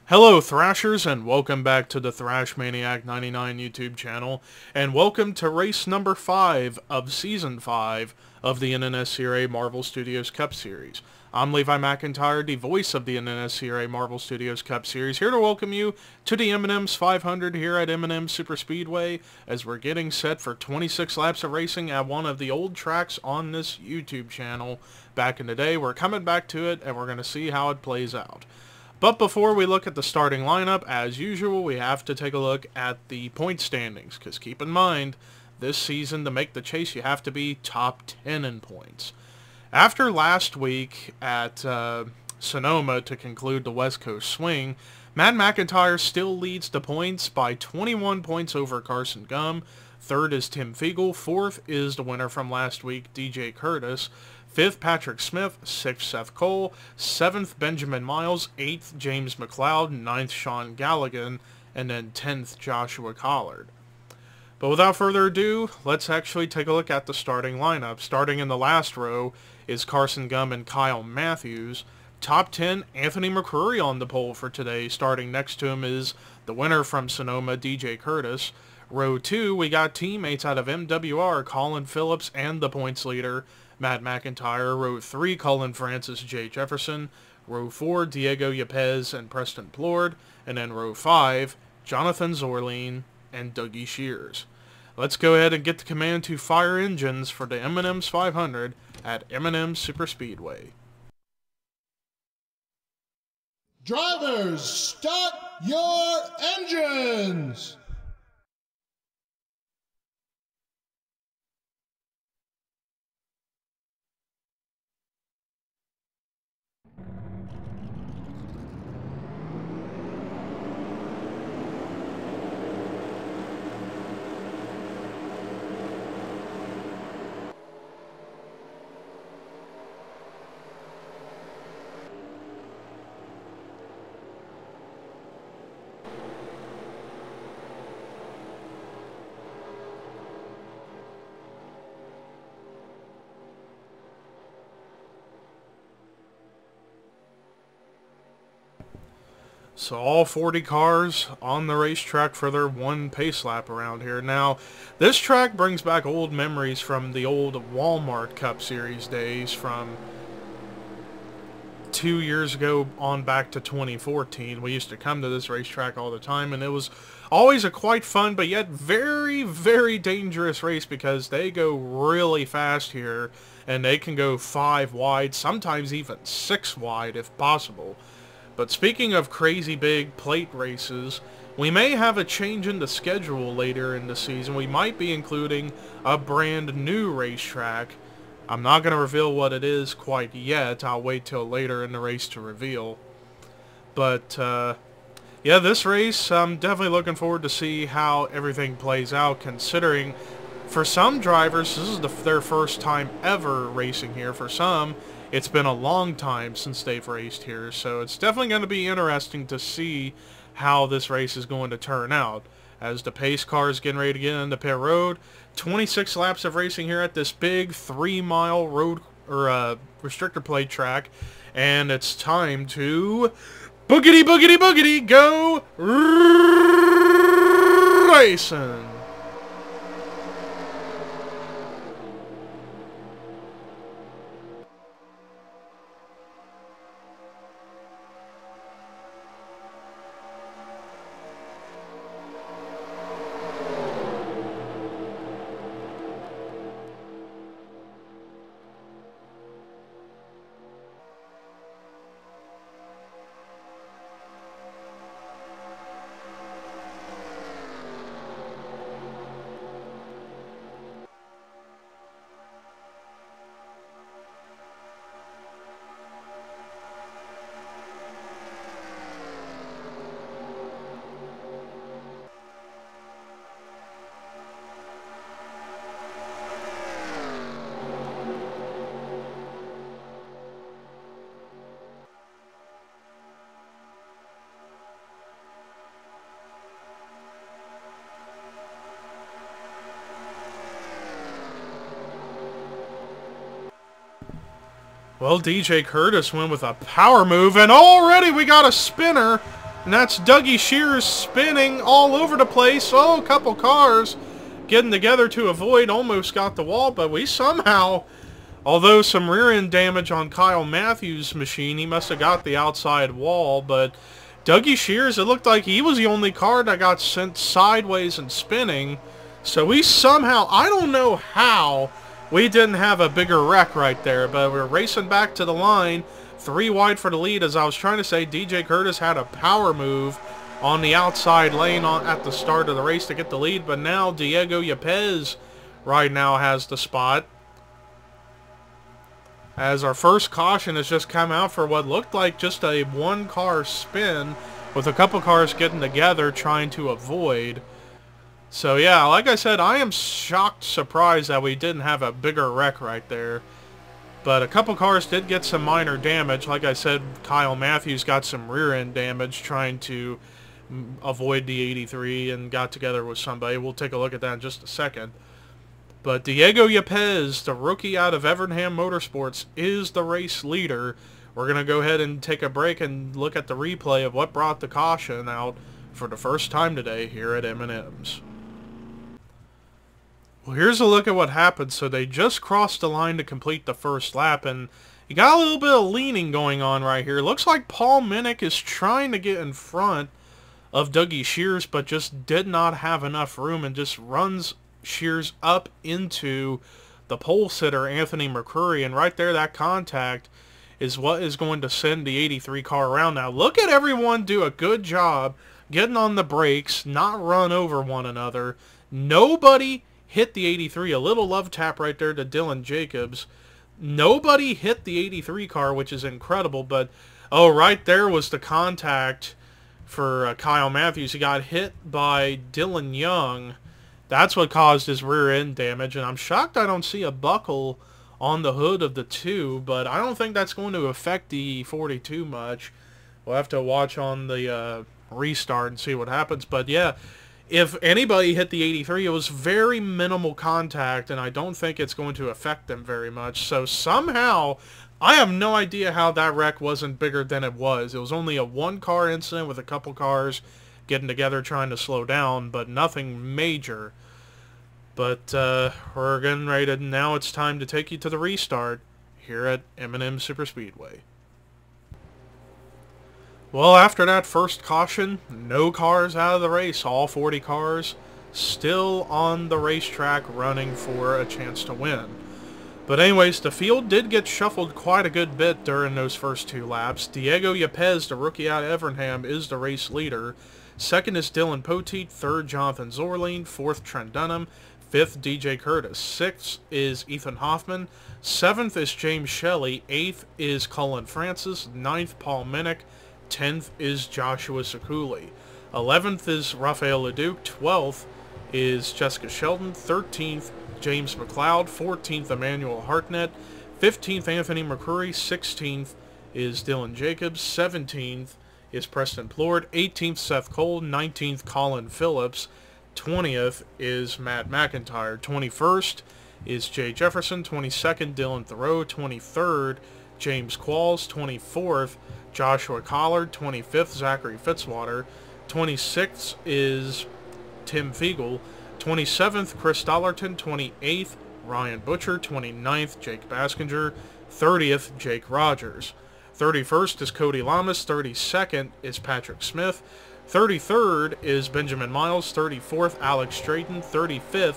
Hello Thrashers, and welcome back to the Thrash Maniac 99 YouTube channel, and welcome to race number 5 of Season 5 of the NNSCRA Marvel Studios Cup Series. I'm Levi McIntyre, the voice of the NNSCRA Marvel Studios Cup Series, here to welcome you to the M&M's 500 here at M&M's Superspeedway, as we're getting set for 26 laps of racing at one of the old tracks on this YouTube channel. Back in the day, we're coming back to it, and we're going to see how it plays out. But before we look at the starting lineup, as usual, we have to take a look at the point standings, because keep in mind, this season, to make the chase, you have to be top 10 in points. After last week at Sonoma to conclude the West Coast swing, Matt McIntyre still leads the points by 21 points over Carson Gum. Third is Tim Fiegel. Fourth is the winner from last week, DJ Curtis. Fifth, Patrick Smith. Sixth, Seth Cole. Seventh, Benjamin Miles. Eighth, James McLeod. Ninth, Sean Galligan. And then 10th, Joshua Collard. But without further ado, let's actually take a look at the starting lineup. Starting in the last row is Carson Gum and Kyle Matthews. Top 10, Anthony McCrory on the pole for today. Starting next to him is the winner from Sonoma, DJ Curtis. Row 2, we got teammates out of MWR, Colin Phillips and the points leader, Matt McIntyre. Row 3, Colin Francis, Jay Jefferson. Row 4, Diego Yepes and Preston Plord. And then row 5, Jonathan Zorline and Dougie Shears. Let's go ahead and get the command to fire engines for the M&M's 500 at M&M's Superspeedway. Drivers, start your engines! So all 40 cars on the racetrack for their one pace lap around here. Now, this track brings back old memories from the old Walmart Cup Series days from 2 years ago on back to 2014. We used to come to this racetrack all the time, and it was always a quite fun but yet very, very dangerous race because they go really fast here, and they can go 5 wide, sometimes even 6 wide if possible. But speaking of crazy big plate races, we may have a change in the schedule later in the season. We might be including a brand new racetrack. I'm not going to reveal what it is quite yet. I'll wait till later in the race to reveal. But, yeah, this race, I'm definitely looking forward to see how everything plays out, considering for some drivers, this is their first time ever racing here. For some, it's been a long time since they've raced here, so it's definitely going to be interesting to see how this race is going to turn out. As the pace car is getting ready to get into pit road, 26 laps of racing here at this big 3-mile road or restrictor plate track, and it's time to boogity boogity boogity go racing. Well, DJ Curtis went with a power move, and already we got a spinner And that's Dougie Shears spinning all over the place. Oh, a couple cars getting together to avoid, almost got the wall, but we somehow, although some rear end damage on Kyle Matthews' machine, he must have got the outside wall, but Dougie Shears, it looked like he was the only car that got sent sideways and spinning. So we somehow, I don't know how, we didn't have a bigger wreck right there, but we're racing back to the line. 3 wide for the lead. As I was trying to say, DJ Curtis had a power move on the outside lane at the start of the race to get the lead, but now Diego Yepes right now has the spot. As our first caution has just come out for what looked like just a 1-car spin with a couple cars getting together trying to avoid. So yeah, like I said, I am shocked, surprised that we didn't have a bigger wreck right there. But a couple cars did get some minor damage. Like I said, Kyle Matthews got some rear end damage trying to avoid the 83 and got together with somebody. We'll take a look at that in just a second. But Diego Yepes, the rookie out of Evernham Motorsports, is the race leader. We're going to go ahead and take a break and look at the replay of what brought the caution out for the first time today here at M&M's. Well, here's a look at what happened. So they just crossed the line to complete the first lap, and you got a little bit of leaning going on right here. Looks like Paul Minnick is trying to get in front of Dougie Shears, but just did not have enough room and just runs Shears up into the pole sitter, Anthony McCurry, and right there, that contact is what is going to send the 83 car around. Now, look at everyone do a good job getting on the brakes, not run over one another. Nobody hit the 83. A little love tap right there to Dylan Jacobs. Nobody hit the 83 car, which is incredible, but oh, right there was the contact for Kyle Matthews. He got hit by Dylan Young. That's what caused his rear end damage, and I'm shocked I don't see a buckle on the hood of the 2, but I don't think that's going to affect the 42 much. We'll have to watch on the restart and see what happens, but yeah, if anybody hit the 83, it was very minimal contact, and I don't think it's going to affect them very much. So somehow, I have no idea how that wreck wasn't bigger than it was. It was only a 1-car incident with a couple cars getting together trying to slow down, but nothing major. But we're getting ready to, now it's time to take you to the restart here at M&M Superspeedway. Well, after that first caution, no cars out of the race. All 40 cars still on the racetrack running for a chance to win. But anyways, the field did get shuffled quite a good bit during those first 2 laps. Diego Yepes, the rookie out of Evernham, is the race leader. Second is Dylan Poteet. Third, Jonathan Zorline. Fourth, Trent Dunham. Fifth, DJ Curtis. Sixth is Ethan Hoffman. Seventh is James Shelley. Eighth is Cullen Francis. Ninth, Paul Minnick. 10th is Joshua Sekuli. 11th is Raphael Leduc. 12th is Jessica Sheldon. 13th, James McLeod. 14th, Emmanuel Hartnett. 15th, Anthony McCurry. 16th is Dylan Jacobs. 17th is Preston Plord. 18th, Seth Cole. 19th, Colin Phillips. 20th is Matt McIntyre. 21st is Jay Jefferson. 22nd, Dylan Thoreau. 23rd, James Qualls. 24th, Joshua Collard. 25th, Zachary Fitzwater. 26th is Tim Fiegel. 27th, Chris Dollarton. 28th, Ryan Butcher. 29th, Jake Baskinger. 30th, Jake Rogers. 31st is Cody Lamas. 32nd is Patrick Smith. 33rd is Benjamin Miles. 34th, Alex Strayton. 35th,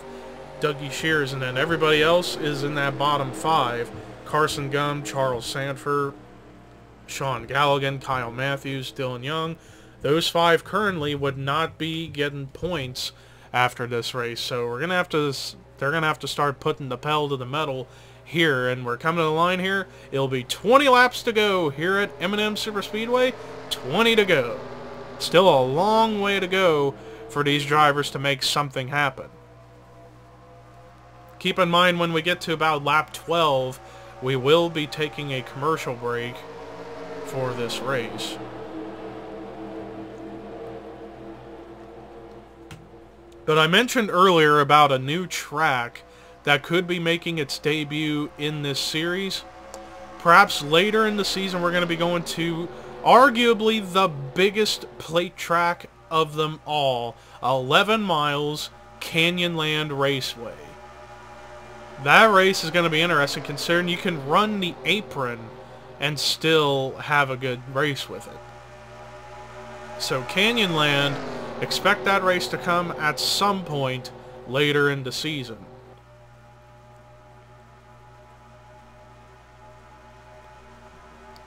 Dougie Shears. And then everybody else is in that bottom 5. Carson Gum, Charles Sanford, Sean Galligan, Kyle Matthews, Dylan Young. Those 5 currently would not be getting points after this race. So we're gonna have to, they're gonna have to start putting the pedal to the metal here, and we're coming to the line here. It'll be 20 laps to go here at M&M Superspeedway. 20 to go. Still a long way to go for these drivers to make something happen. Keep in mind, when we get to about lap 12, we will be taking a commercial break for this race. But I mentioned earlier about a new track that could be making its debut in this series. Perhaps later in the season we're going to be going to arguably the biggest plate track of them all. 11 miles, Canyonland Raceway. That race is going to be interesting considering you can run the apron and still have a good race with it. So Canyonland, expect that race to come at some point later in the season.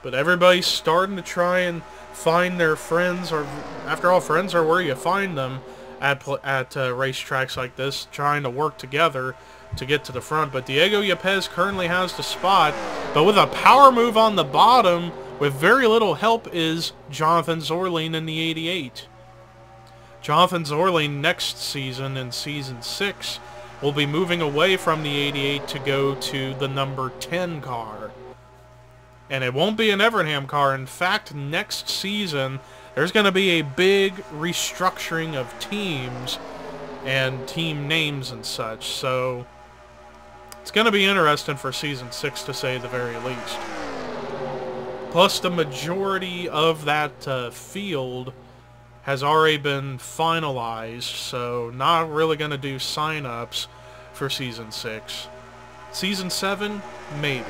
But everybody's starting to try and find their friends, or after all, friends are where you find them at racetracks like this, trying to work together to get to the front. But Diego Yepes currently has the spot, but with a power move on the bottom, with very little help, is Jonathan Zorline in the 88. Jonathan Zorline next season, in Season 6, will be moving away from the 88 to go to the number 10 car. And it won't be an Evernham car. In fact, next season, there's going to be a big restructuring of teams and team names and such. So it's going to be interesting for Season 6, to say the very least. Plus, the majority of that field has already been finalized, so not really going to do sign-ups for Season 6. Season 7, maybe.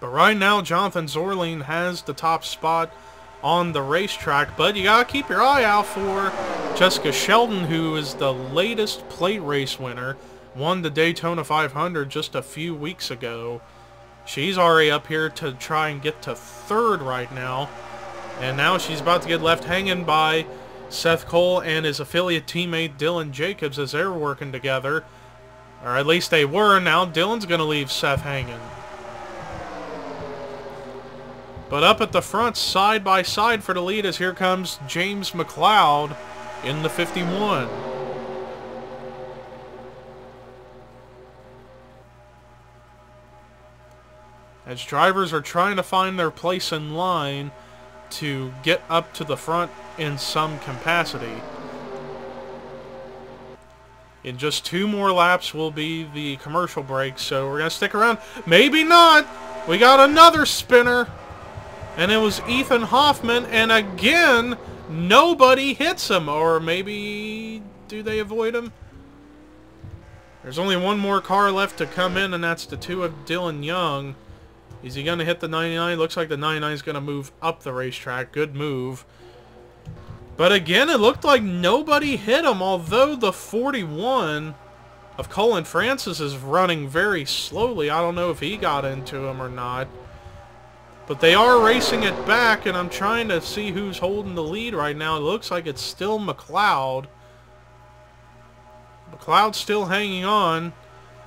But right now, Jonathan Zorline has the top spot on the racetrack, but you gotta keep your eye out for Jessica Sheldon, who is the latest plate race winner, won the Daytona 500 just a few weeks ago. She's already up here to try and get to third right now, and now she's about to get left hanging by Seth Cole and his affiliate teammate Dylan Jacobs as they're working together. Or at least they were. Now Dylan's gonna leave Seth hanging. But up at the front, side by side for the lead, as here comes James McLeod in the 51. As drivers are trying to find their place in line to get up to the front in some capacity. In just 2 more laps will be the commercial break, so we're going to stick around. Maybe not! We got another spinner! And it was Ethan Hoffman, and again, nobody hits him. Or maybe, do they avoid him? There's only one more car left to come in, and that's the 2 of Dylan Young. Is he going to hit the 99? Looks like the 99 is going to move up the racetrack. Good move. But again, it looked like nobody hit him, although the 41 of Colin Francis is running very slowly. I don't know if he got into him or not. But they are racing it back, and I'm trying to see who's holding the lead right now. It looks like it's still McLeod. McLeod's still hanging on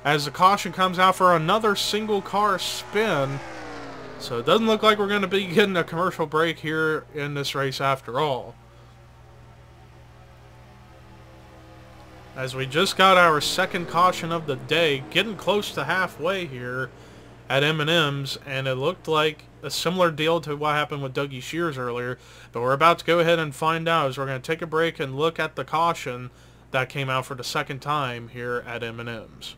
as the caution comes out for another single car spin. So it doesn't look like we're going to be getting a commercial break here in this race after all. As we just got our second caution of the day, getting close to halfway here at M&M's, and it looked like a similar deal to what happened with Dougie Shears earlier, but we're about to go ahead and find out as we're going to take a break and look at the caution that came out for the second time here at M&M's.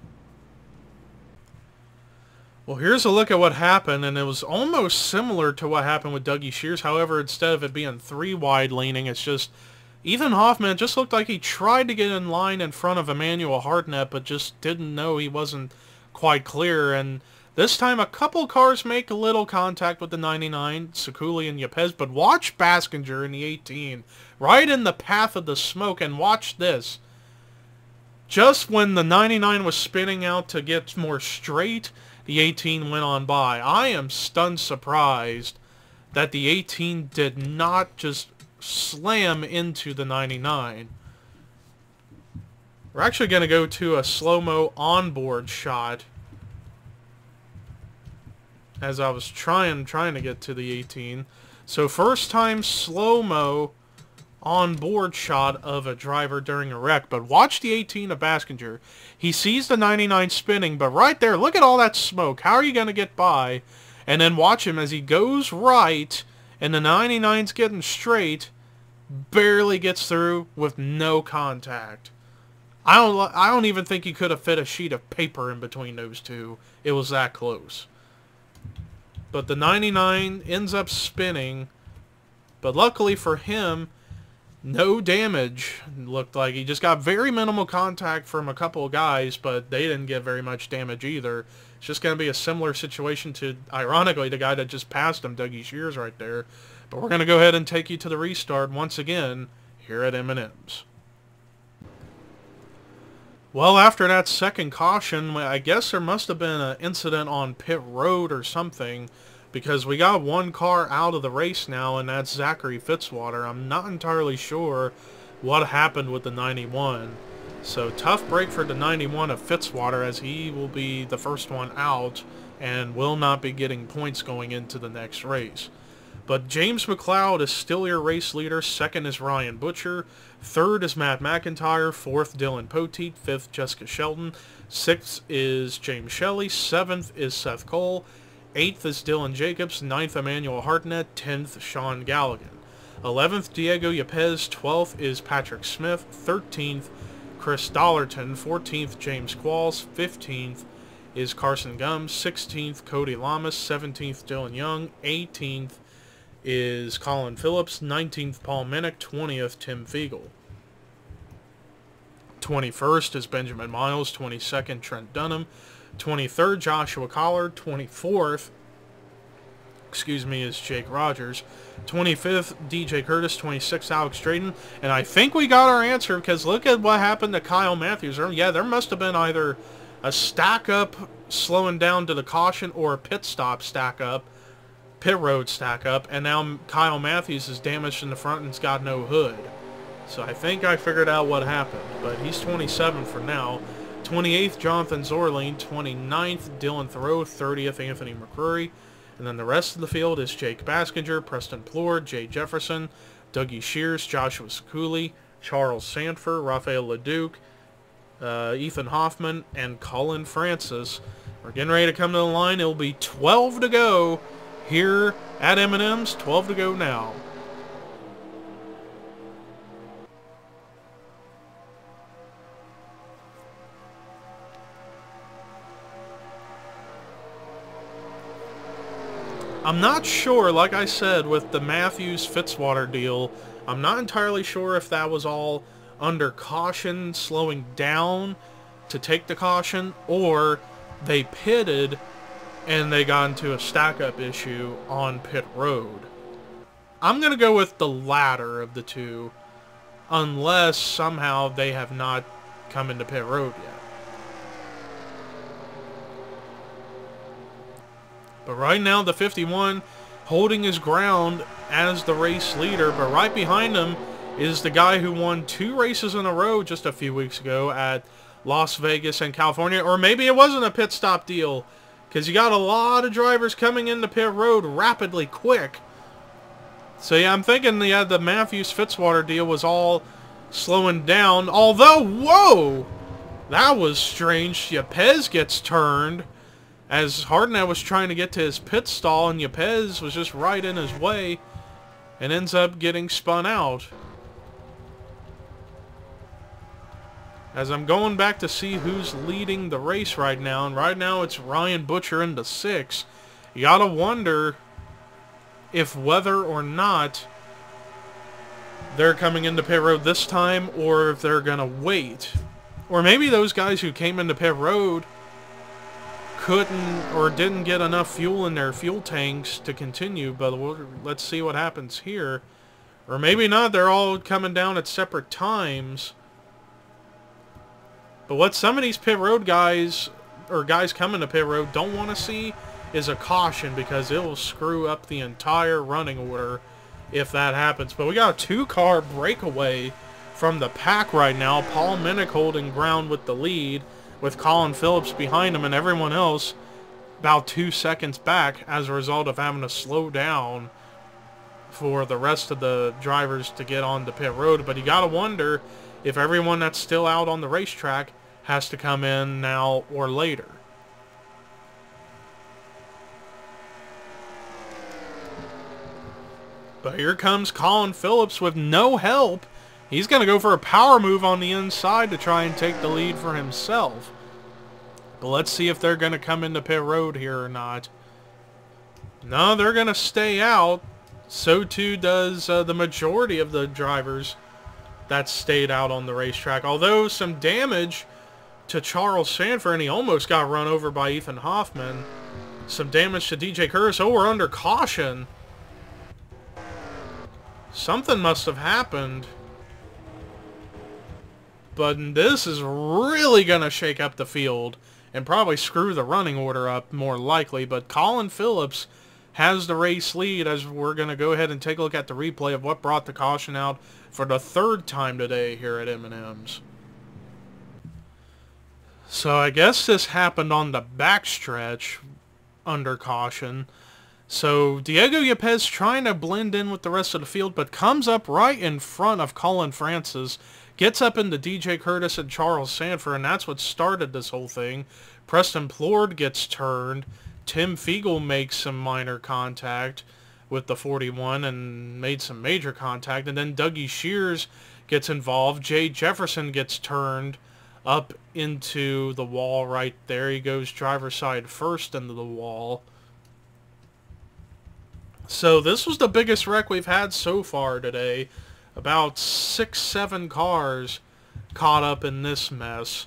Well, here's a look at what happened, and it was almost similar to what happened with Dougie Shears. However, instead of it being 3 wide leaning, it's just Ethan Hoffman. It just looked like he tried to get in line in front of Emmanuel Hartnett, but just didn't know he wasn't quite clear. And this time, a couple cars make a little contact with the 99, Sekuli and Yepes, but watch Baskinger in the 18, right in the path of the smoke, and watch this. Just when the 99 was spinning out to get more straight, the 18 went on by. I am stunned surprised that the 18 did not just slam into the 99. We're actually going to go to a slow-mo onboard shot as I was trying to get to the 18. So first time slow-mo on-board shot of a driver during a wreck. But watch the 18 of Baskinger. He sees the 99 spinning, but right there, look at all that smoke. How are you going to get by? And then watch him as he goes right, and the 99's getting straight, barely gets through with no contact. I don't even think he could have fit a sheet of paper in between those two. It was that close. But the 99 ends up spinning. But luckily for him, no damage. Looked like he just got very minimal contact from a couple of guys, but they didn't get very much damage either. It's just going to be a similar situation to, ironically, the guy that just passed him, Dougie Shears, right there. But we're going to go ahead and take you to the restart once again here at M&M's. Well, after that second caution, I guess there must have been an incident on pit road or something, because we got one car out of the race now, and that's Zachary Fitzwater. I'm not entirely sure what happened with the 91. So tough break for the 91 of Fitzwater, as he will be the first one out and will not be getting points going into the next race. But James McLeod is still your race leader. Second is Ryan Butcher. Third is Matt McIntyre. Fourth, Dylan Poteet. Fifth, Jessica Shelton. Sixth is James Shelley. Seventh is Seth Cole. 8th is Dylan Jacobs, 9th Emmanuel Hartnett, 10th Sean Galligan. 11th Diego Yepes, 12th is Patrick Smith, 13th Chris Dollarton, 14th James Qualls, 15th is Carson Gumbs, 16th Cody Lamas, 17th Dylan Young, 18th is Colin Phillips, 19th Paul Minnick, 20th Tim Fiegel. 21st is Benjamin Miles, 22nd Trent Dunham, 23rd, Joshua Collard. 24th, is Jake Rogers. 25th, DJ Curtis. 26th, Alex Drayton. And I think we got our answer, because look at what happened to Kyle Matthews. Yeah, there must have been either a stack-up slowing down to the caution or a pit stop stack-up, pit road stack-up, and now Kyle Matthews is damaged in the front and's got no hood. So I think I figured out what happened, but he's 27 for now. 28th, Jonathan Zorline. 29th, Dylan Thoreau. 30th, Anthony McCrory. And then the rest of the field is Jake Baskinger, Preston Plord, Jay Jefferson, Dougie Shears, Joshua Sekuli, Charles Sanford, Rafael LeDuc, Ethan Hoffman, and Colin Francis. We're getting ready to come to the line. It'll be 12 to go here at M&M's. 12 to go now. I'm not sure, like I said, with the Matthews-Fitzwater deal, I'm not entirely sure if that was all under caution, slowing down to take the caution, or they pitted and they got into a stack-up issue on pit road. I'm going to go with the latter of the two, unless somehow they have not come into pit road yet. But right now, the 51 holding his ground as the race leader. But right behind him is the guy who won 2 races in a row just a few weeks ago at Las Vegas and California. Or maybe it wasn't a pit stop deal, because you got a lot of drivers coming into pit road rapidly quick. So yeah, I'm thinking the Matthews-Fitzwater deal was all slowing down. Although, whoa! That was strange. Yepes gets turned as Hartnett was trying to get to his pit stall, and Yepes was just right in his way and ends up getting spun out. As I'm going back to see who's leading the race right now, and right now it's Ryan Butcher into 6. You gotta wonder if whether or not they're coming into pit road this time, or if they're gonna wait. Or maybe those guys who came into pit road couldn't or didn't get enough fuel in their fuel tanks to continue, but let's see what happens here. Or maybe not, they're all coming down at separate times. But what some of these pit road guys, or guys coming to pit road, don't want to see is a caution, because it will screw up the entire running order if that happens. But we got a 2-car breakaway from the pack right now. Paul Minnick holding ground with the lead, with Colin Phillips behind him and everyone else about 2 seconds back as a result of having to slow down for the rest of the drivers to get on the pit road. But you gotta wonder if everyone that's still out on the racetrack has to come in now or later. But here comes Colin Phillips with no help. He's going to go for a power move on the inside to try and take the lead for himself. But let's see if they're going to come into pit road here or not. No, they're going to stay out. So too does the majority of the drivers that stayed out on the racetrack. Although some damage to Charles Sanford, and he almost got run over by Ethan Hoffman. Some damage to DJ Curtis. Oh, we're under caution. Something must have happened. But this is really going to shake up the field and probably screw the running order up more likely. But Colin Phillips has the race lead as we're going to go ahead and take a look at the replay of what brought the caution out for the third time today here at M&M's. So I guess this happened on the backstretch under caution. So Diego Yepes trying to blend in with the rest of the field, but comes up right in front of Colin Francis, gets up into DJ Curtis and Charles Sanford, and that's what started this whole thing. Preston Plord gets turned. Tim Fiegel makes some minor contact with the 41 and made some major contact, and then Dougie Shears gets involved. Jay Jefferson gets turned up into the wall right there. He goes driver's side first into the wall. So this was the biggest wreck we've had so far today. About 6-7 cars caught up in this mess.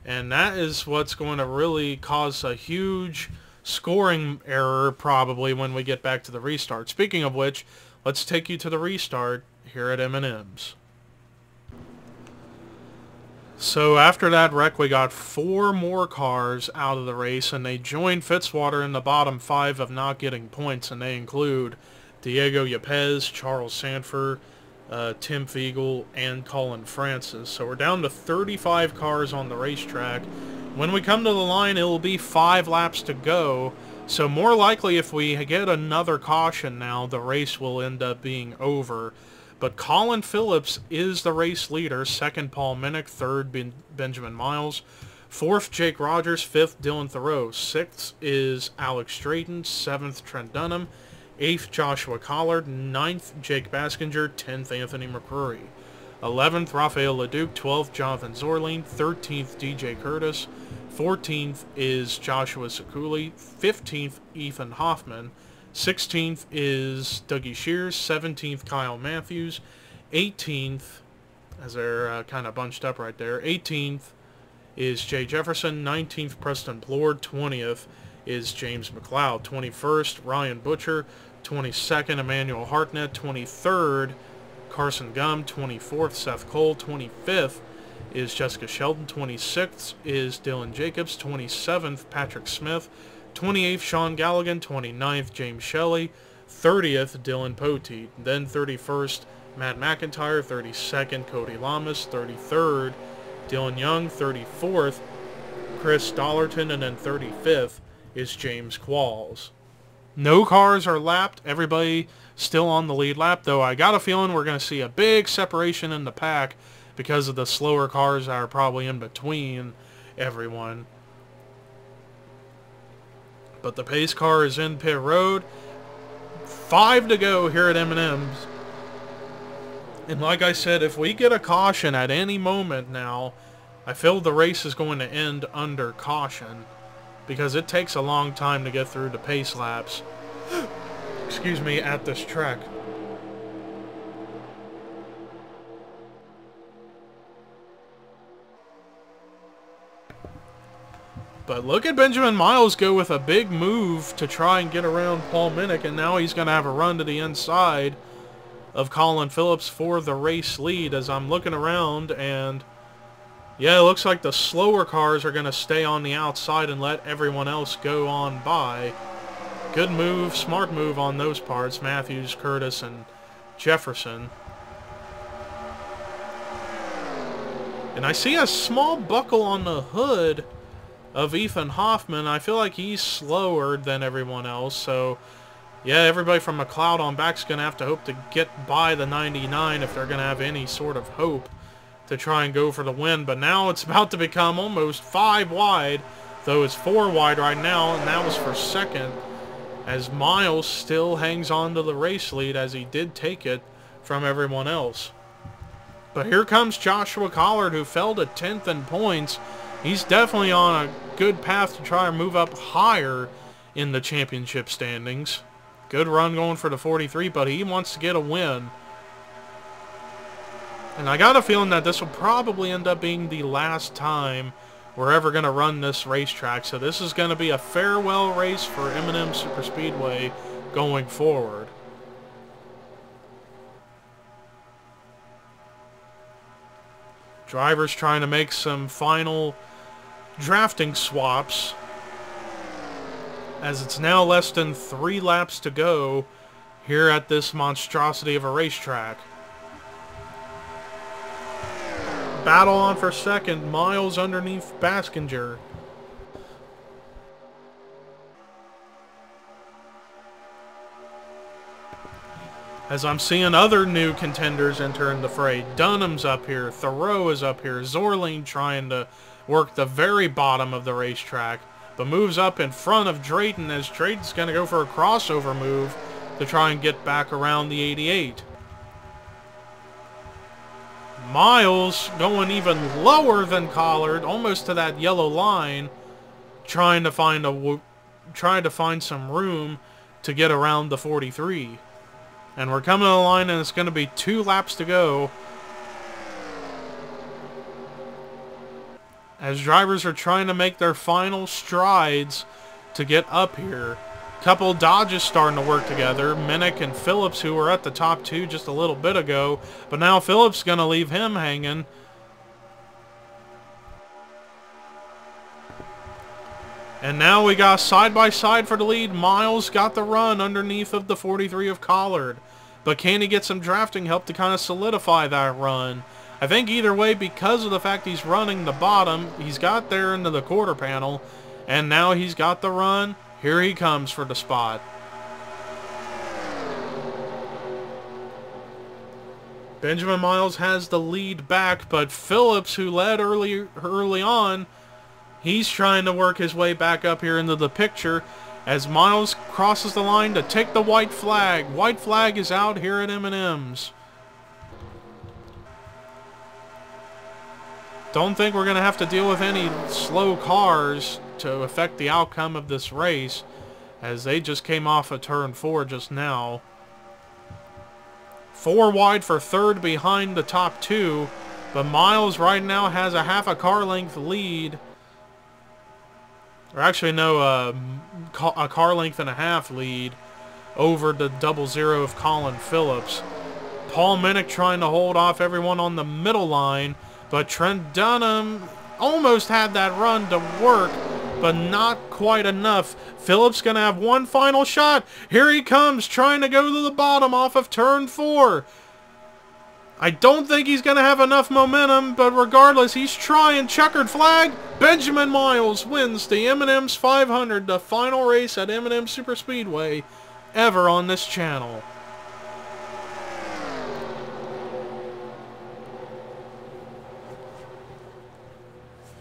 And that is what's going to really cause a huge scoring error probably when we get back to the restart. Speaking of which, let's take you to the restart here at M&M's. So after that wreck, we got 4 more cars out of the race, and they joined Fitzwater in the bottom 5 of not getting points, and they include Diego Yepes, Charles Sanford, Tim Fiegel, and Colin Francis. So we're down to 35 cars on the racetrack. When we come to the line, it will be 5 laps to go. So more likely, if we get another caution now, the race will end up being over. But Colin Phillips is the race leader. 2nd, Paul Minnick. 3rd, Benjamin Miles. 4th, Jake Rogers. 5th, Dylan Thoreau. 6th is Alex Strayton. 7th, Trent Dunham. 8th, Joshua Collard. 9th, Jake Baskinger. 10th, Anthony McCrory. 11th, Rafael Leduc. 12th, Jonathan Zorline. 13th, DJ Curtis. 14th is Joshua Sekuli. 15th, Ethan Hoffman. 16th is Dougie Shears. 17th, Kyle Matthews. 18th, as they're kind of bunched up right there, 18th is Jay Jefferson. 19th, Preston Plord. 20th is James McLeod. 21st, Ryan Butcher. 22nd, Emmanuel Hartnett. 23rd, Carson Gum. 24th, Seth Cole. 25th is Jessica Sheldon. 26th is Dylan Jacobs. 27th, Patrick Smith. 28th, Sean Galligan. 29th, James Shelley. 30th, Dylan Poteet. Then 31st, Matt McIntyre. 32nd, Cody Lamas. 33rd, Dylan Young. 34th, Chris Dollarton. And then 35th is James Qualls. No cars are lapped. Everybody still on the lead lap, though I got a feeling we're going to see a big separation in the pack because of the slower cars that are probably in between everyone. But the pace car is in pit road. 5 to go here at M&M's. And like I said, if we get a caution at any moment now, I feel the race is going to end under caution, because it takes a long time to get through the pace laps, excuse me, at this track. But look at Benjamin Miles go with a big move to try and get around Paul Minnick, and now he's going to have a run to the inside of Colin Phillips for the race lead. As I'm looking around, and yeah, it looks like the slower cars are going to stay on the outside and let everyone else go on by. Good move, smart move on those parts, Matthews, Curtis, and Jefferson. And I see a small buckle on the hood of Ethan Hoffman. I feel like he's slower than everyone else, so yeah, everybody from McLeod on back is going to have to hope to get by the 99 if they're going to have any sort of hope to try and go for the win. But now it's about to become almost 5 wide, though it's 4 wide right now, and that was for second, as Miles still hangs on to the race lead as he did take it from everyone else. But here comes Joshua Collard, who fell to 10th in points. He's definitely on a good path to try and move up higher in the championship standings. Good run going for the 43, but he wants to get a win. And I got a feeling that this will probably end up being the last time we're ever going to run this racetrack. So this is going to be a farewell race for M&M Superspeedway going forward. Drivers trying to make some final drafting swaps, as it's now less than 3 laps to go here at this monstrosity of a racetrack. Battle on for second, Miles underneath Baskinger. As I'm seeing other new contenders entering the fray. Dunham's up here, Thoreau is up here, Zorline trying to work the very bottom of the racetrack, but moves up in front of Drayton, as Drayton's going to go for a crossover move to try and get back around the 88. Miles going even lower than Collard, almost to that yellow line, trying to find some room to get around the 43. And we're coming to the line, and it's going to be 2 laps to go, as drivers are trying to make their final strides to get up here. Couple Dodges starting to work together. Minnick and Phillips, who were at the top 2 just a little bit ago, but now Phillips going to leave him hanging. And now we got side by side for the lead. Miles got the run underneath of the 43 of Collard, but can he get some drafting help to kind of solidify that run? I think either way, because of the fact he's running the bottom, he's got there into the quarter panel, and now he's got the run. Here he comes for the spot. Benjamin Miles has the lead back, but Phillips, who led early on, he's trying to work his way back up here into the picture as Miles crosses the line to take the white flag. White flag is out here at M&M's. Don't think we're going to have to deal with any slow cars to affect the outcome of this race, as they just came off of turn 4 just now. 4 wide for third behind the top 2, but Miles right now has a half a car length lead. Or actually no, a car length and a half lead over the 00 of Colin Phillips. Paul Minnick trying to hold off everyone on the middle line, but Trent Dunham almost had that run to work, but not quite enough. Phillips going to have one final shot. Here he comes, trying to go to the bottom off of turn 4. I don't think he's going to have enough momentum, but regardless, he's trying. Checkered flag. Benjamin Miles wins the M&M's 500, the final race at M&M Superspeedway ever on this channel.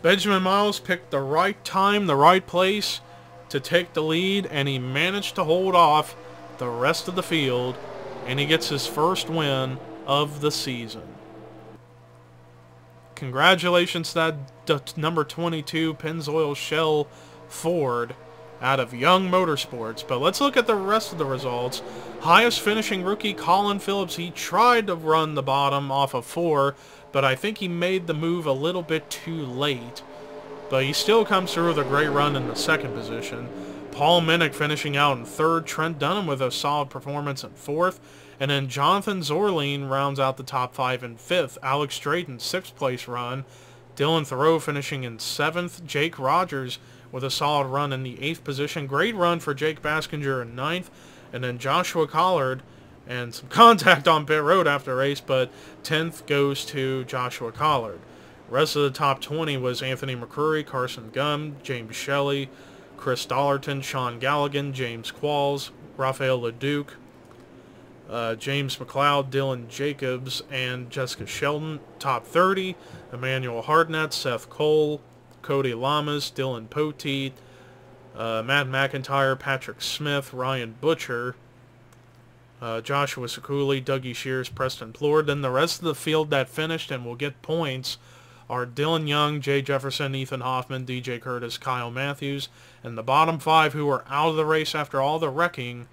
Benjamin Miles picked the right time, the right place to take the lead, and he managed to hold off the rest of the field, and he gets his first win of the season. Congratulations to that number 22 Pennzoil Shell Ford out of Young Motorsports. But let's look at the rest of the results. Highest finishing rookie Colin Phillips. He tried to run the bottom off of 4, but I think he made the move a little bit too late. But he still comes through with a great run in the second position. Paul Minnick finishing out in third. Trent Dunham with a solid performance in fourth. And then Jonathan Zorline rounds out the top 5 in 5th. Alex Drayton, 6th place run. Dylan Thoreau finishing in 7th. Jake Rogers with a solid run in the 8th position. Great run for Jake Baskinger in 9th. And then Joshua Collard, and some contact on pit road after the race, but 10th goes to Joshua Collard. Rest of the top 20 was Anthony McCrory, Carson Gum, James Shelley, Chris Dollarton, Sean Galligan, James Qualls, Raphael LeDuc, James McLeod, Dylan Jacobs, and Jessica Sheldon. Top 30, Emmanuel Hardnett, Seth Cole, Cody Lamas, Dylan Poteet, Matt McIntyre, Patrick Smith, Ryan Butcher, Joshua Sekuli, Dougie Shears, Preston Plord. Then the rest of the field that finished and will get points are Dylan Young, Jay Jefferson, Ethan Hoffman, DJ Curtis, Kyle Matthews. And the bottom 5 who were out of the race after all the wrecking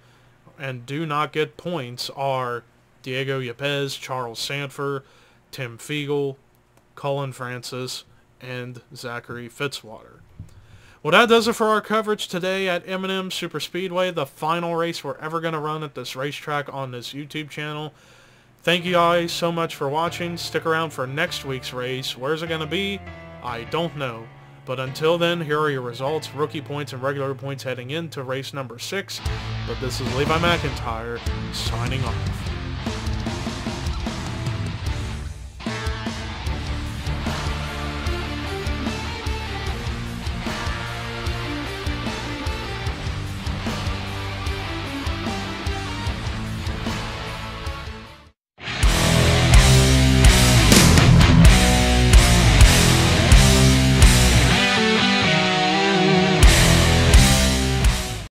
and do not get points are Diego Yepes, Charles Sanford, Tim Fiegel, Colin Francis, and Zachary Fitzwater. Well, that does it for our coverage today at M&M Superspeedway, the final race we're ever going to run at this racetrack on this YouTube channel. Thank you guys so much for watching. Stick around for next week's race. Where's it going to be? I don't know. But until then, here are your results, rookie points, and regular points heading into race number 6. But this is Levi McIntyre, signing off.